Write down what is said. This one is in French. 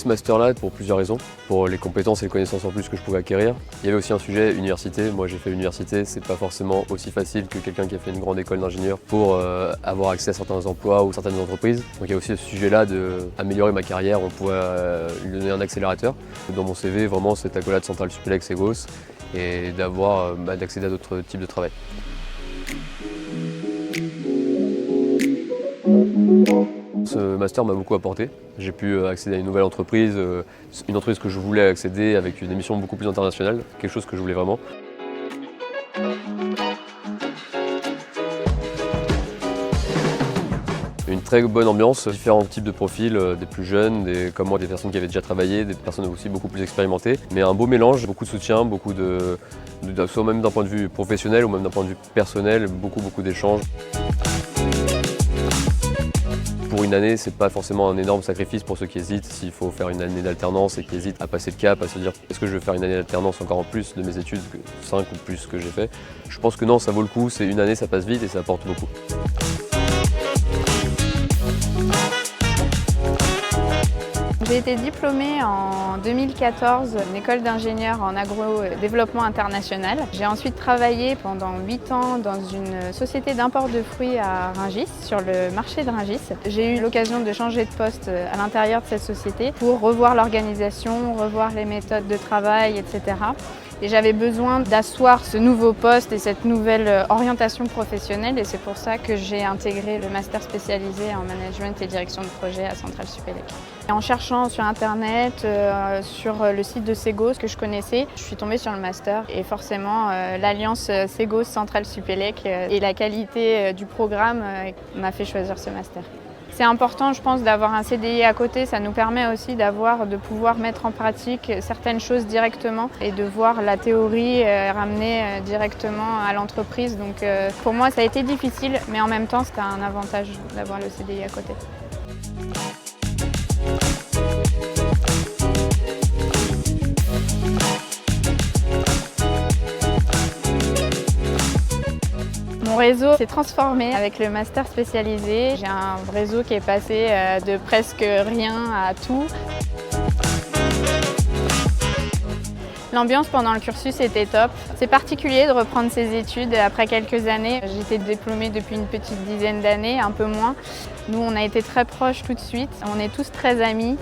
ce master-là pour plusieurs raisons. Pour les compétences et les connaissances en plus que je pouvais acquérir. Il y avait aussi un sujet université. Moi j'ai fait l'université, c'est pas forcément aussi facile que quelqu'un qui a fait une grande école d'ingénieur pour avoir accès à certains emplois ou certaines entreprises. Donc il y a aussi ce sujet-là d'améliorer ma carrière, on pourrait lui donner un accélérateur. Dans mon CV, vraiment cette accolade Centrale Supélec Ségos et d'accéder à d'autres types de travail. Ce master m'a beaucoup apporté. J'ai pu accéder à une nouvelle entreprise, une entreprise que je voulais accéder avec une émission beaucoup plus internationale, quelque chose que je voulais vraiment. Une très bonne ambiance, différents types de profils, des plus jeunes, comme moi, des personnes qui avaient déjà travaillé, des personnes aussi beaucoup plus expérimentées. Mais un beau mélange, beaucoup de soutien, soit même d'un point de vue professionnel ou même d'un point de vue personnel, beaucoup d'échanges. Pour une année, c'est pas forcément un énorme sacrifice pour ceux qui hésitent. S'il faut faire une année d'alternance et qui hésitent à passer le cap, à se dire est-ce que je vais faire une année d'alternance encore en plus de mes études, 5 ou plus que j'ai fait. Je pense que non, ça vaut le coup, c'est une année, ça passe vite et ça apporte beaucoup. J'ai été diplômée en 2014 d'une école d'ingénieur en agro-développement international. J'ai ensuite travaillé pendant 8 ans dans une société d'import de fruits à Rungis, sur le marché de Rungis. J'ai eu l'occasion de changer de poste à l'intérieur de cette société pour revoir l'organisation, revoir les méthodes de travail, etc. Et j'avais besoin d'asseoir ce nouveau poste et cette nouvelle orientation professionnelle et c'est pour ça que j'ai intégré le master spécialisé en management et direction de projet à Centrale Supélec. En cherchant sur internet, sur le site de Ségos que je connaissais, je suis tombée sur le master et forcément l'alliance Ségos Centrale Supélec et la qualité du programme m'a fait choisir ce master. C'est important, je pense, d'avoir un CDI à côté. Ça nous permet aussi de pouvoir mettre en pratique certaines choses directement et de voir la théorie ramenée directement à l'entreprise. Donc pour moi, ça a été difficile, mais en même temps, c'était un avantage d'avoir le CDI à côté. Mon réseau s'est transformé avec le master spécialisé. J'ai un réseau qui est passé de presque rien à tout. L'ambiance pendant le cursus était top. C'est particulier de reprendre ses études après quelques années. J'étais diplômée depuis une petite dizaine d'années, un peu moins. Nous, on a été très proches tout de suite. On est tous très amis.